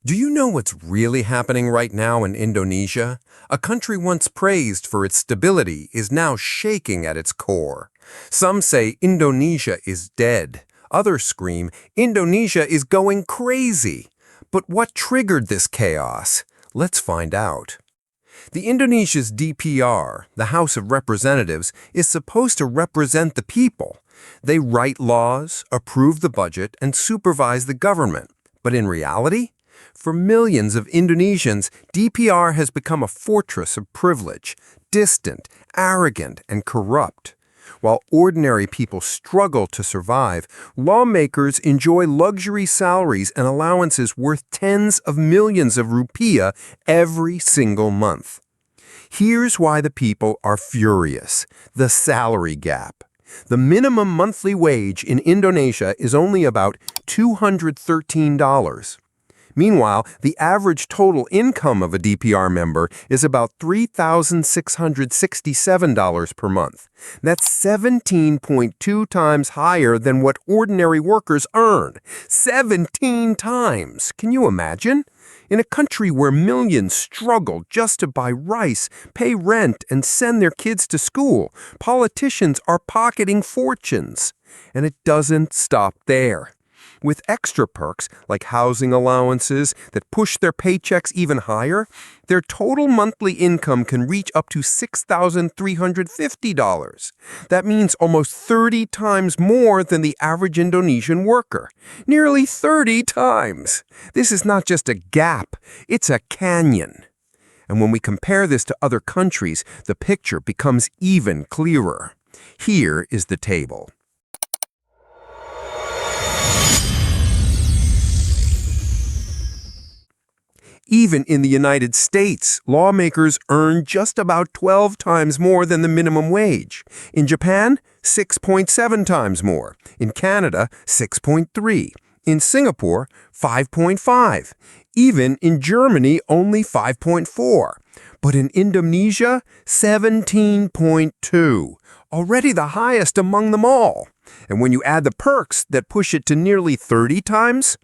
Do you know what's really happening right now in Indonesia? A country once praised for its stability is now shaking at its core. Some say Indonesia is dead. Others scream Indonesia is going crazy. But what triggered this chaos? Let's find out. The Indonesia's DPR, the House of Representatives, is supposed to represent the people. They write laws, approve the budget, and supervise the government. But in reality, for millions of Indonesians, DPR has become a fortress of privilege, distant, arrogant, and corrupt. While ordinary people struggle to survive, lawmakers enjoy luxury salaries and allowances worth tens of millions of rupiah every single month. Here's why the people are furious: the salary gap. The minimum monthly wage in Indonesia is only about $213. Meanwhile, the average total income of a DPR member is about $3,667 per month. That's 17.2 times higher than what ordinary workers earn. 17 times! Can you imagine? In a country where millions struggle just to buy rice, pay rent, and send their kids to school, politicians are pocketing fortunes. And it doesn't stop there. With extra perks like housing allowances that push their paychecks even higher, their total monthly income can reach up to $6,350. That means almost 30 times more than the average Indonesian worker. Nearly 30 times! This is not just a gap, it's a canyon. And when we compare this to other countries, the picture becomes even clearer. Here is the table. Even in the United States, lawmakers earn just about 12 times more than the minimum wage. In Japan, 6.7 times more. In Canada, 6.3. In Singapore, 5.5. Even in Germany, only 5.4. But in Indonesia, 17.2. Already the highest among them all. And when you add the perks that push it to nearly 30 times,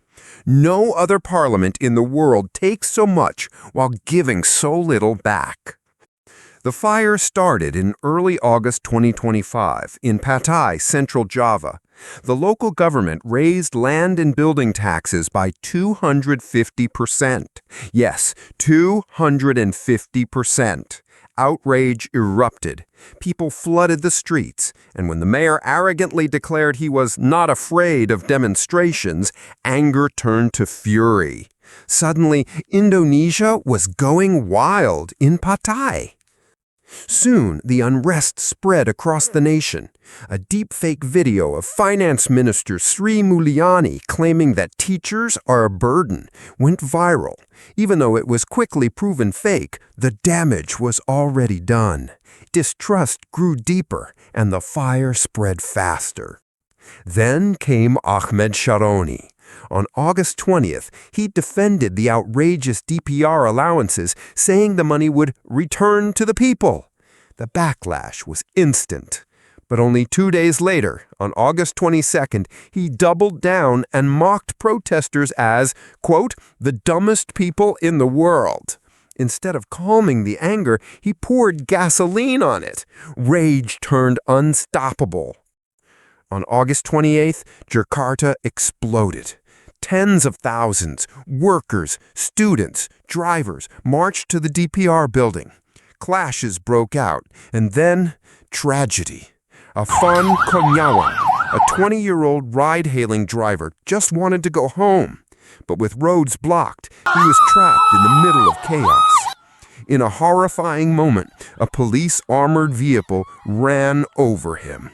no other parliament in the world takes so much while giving so little back. The fire started in early August 2025 in Pati, central Java. The local government raised land and building taxes by 250%. Yes, 250%. Outrage erupted. People flooded the streets, and when the mayor arrogantly declared he was not afraid of demonstrations, anger turned to fury. Suddenly, Indonesia was going wild in Pati. Soon, the unrest spread across the nation. A deepfake video of Finance Minister Sri Mulyani claiming that teachers are a burden went viral. Even though it was quickly proven fake, the damage was already done. Distrust grew deeper, and the fire spread faster. Then came Ahmed Sharoni. On August 20th, he defended the outrageous DPR allowances, saying the money would return to the people. The backlash was instant. But only 2 days later, on August 22nd, he doubled down and mocked protesters as, quote, the dumbest people in the world. Instead of calming the anger, he poured gasoline on it. Rage turned unstoppable. On August 28th, Jakarta exploded. Tens of thousands, workers, students, drivers, marched to the DPR building. Clashes broke out, and then tragedy. Affan, a 20-year-old ride-hailing driver, just wanted to go home. But with roads blocked, he was trapped in the middle of chaos. In a horrifying moment, a police-armored vehicle ran over him.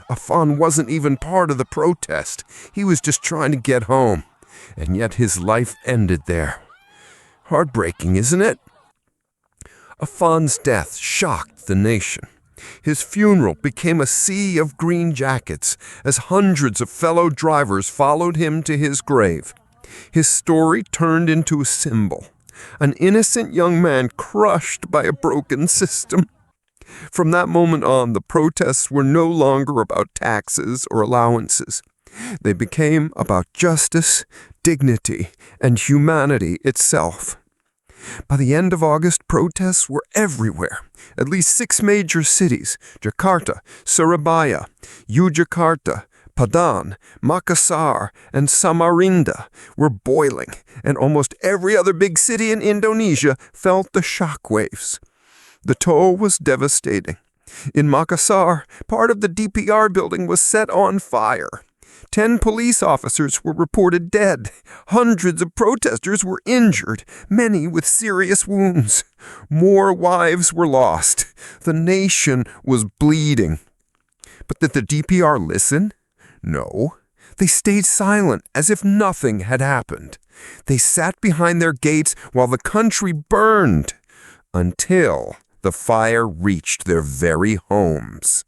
Affan wasn't even part of the protest. He was just trying to get home. And yet his life ended there. Heartbreaking, isn't it? Affan's death shocked the nation. His funeral became a sea of green jackets as hundreds of fellow drivers followed him to his grave. His story turned into a symbol. An innocent young man crushed by a broken system. From that moment on, the protests were no longer about taxes or allowances. They became about justice, dignity and humanity itself. By the end of August, protests were everywhere. At least 6 major cities, Jakarta, Surabaya, Yogyakarta, Padang, Makassar, and Samarinda, were boiling, and almost every other big city in Indonesia felt the shockwaves. The toll was devastating. In Makassar, part of the DPR building was set on fire. 10 police officers were reported dead. Hundreds of protesters were injured, many with serious wounds. More lives were lost. The nation was bleeding. But did the DPR listen? No. They stayed silent as if nothing had happened. They sat behind their gates while the country burned, until the fire reached their very homes.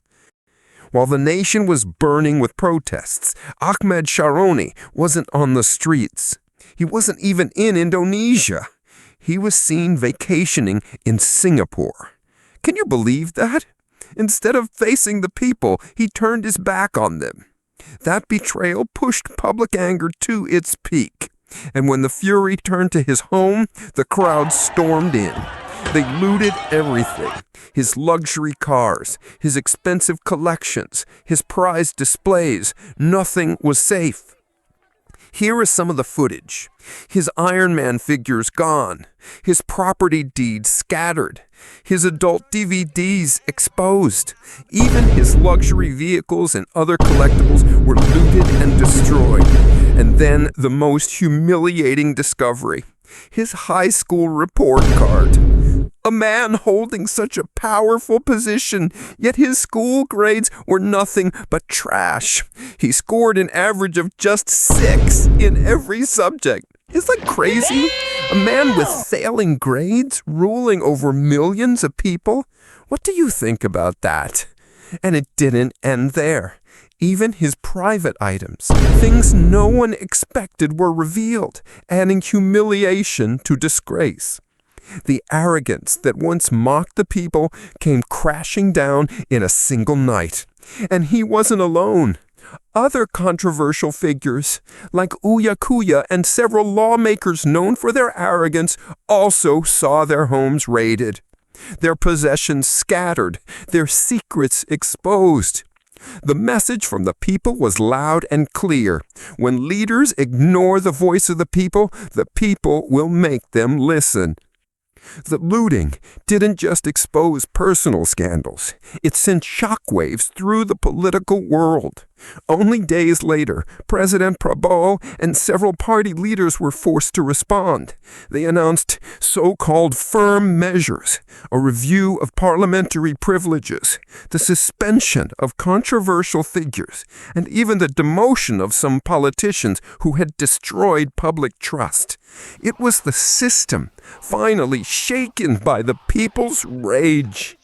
While the nation was burning with protests, Ahmed Sharoni wasn't on the streets. He wasn't even in Indonesia. He was seen vacationing in Singapore. Can you believe that? Instead of facing the people, he turned his back on them. That betrayal pushed public anger to its peak. And when the fury turned to his home, the crowd stormed in. They looted everything. His luxury cars, his expensive collections, his prized displays. Nothing was safe. Here is some of the footage. His Iron Man figures gone. His property deeds scattered. His adult DVDs exposed. Even his luxury vehicles and other collectibles were looted and destroyed. And then the most humiliating discovery. His high school report card. A man holding such a powerful position, yet his school grades were nothing but trash. He scored an average of just 6 in every subject. Is that crazy? A man with failing grades ruling over millions of people? What do you think about that? And it didn't end there. Even his private items, things no one expected, were revealed, adding humiliation to disgrace. The arrogance that once mocked the people came crashing down in a single night. And he wasn't alone. Other controversial figures, like Uya Kuya and several lawmakers known for their arrogance, also saw their homes raided, their possessions scattered, their secrets exposed. The message from the people was loud and clear. When leaders ignore the voice of the people will make them listen. The looting didn't just expose personal scandals. It sent shockwaves through the political world. Only days later, President Prabowo and several party leaders were forced to respond. They announced so-called firm measures, a review of parliamentary privileges, the suspension of controversial figures, and even the demotion of some politicians who had destroyed public trust. It was the system, finally shaken by the people's rage.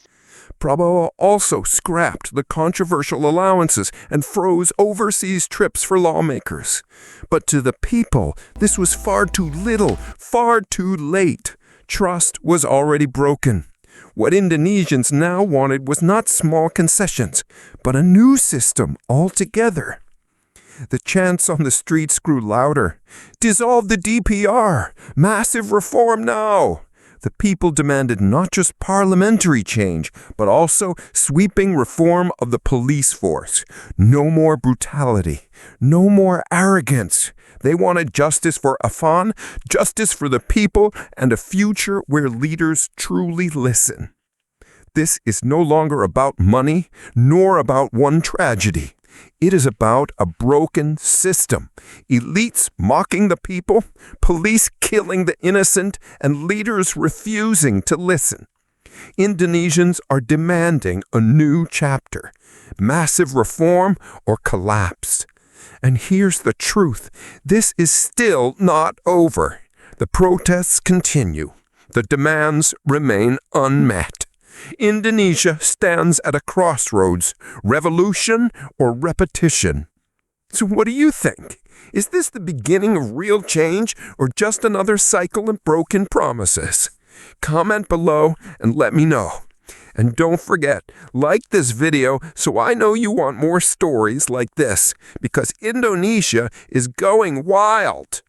Prabowo also scrapped the controversial allowances and froze overseas trips for lawmakers. But to the people, this was far too little, far too late. Trust was already broken. What Indonesians now wanted was not small concessions, but a new system altogether. The chants on the streets grew louder. Dissolve the DPR! Massive reform now! The people demanded not just parliamentary change, but also sweeping reform of the police force. No more brutality. No more arrogance. They wanted justice for Affan, justice for the people, and a future where leaders truly listen. This is no longer about money, nor about one tragedy. It is about a broken system. Elites mocking the people, police killing the innocent, and leaders refusing to listen. Indonesians are demanding a new chapter, massive reform or collapse. And here's the truth. This is still not over. The protests continue. The demands remain unmet. Indonesia stands at a crossroads, revolution or repetition. So what do you think? Is this the beginning of real change or just another cycle of broken promises? Comment below and let me know. And don't forget, like this video so I know you want more stories like this, because Indonesia is going wild.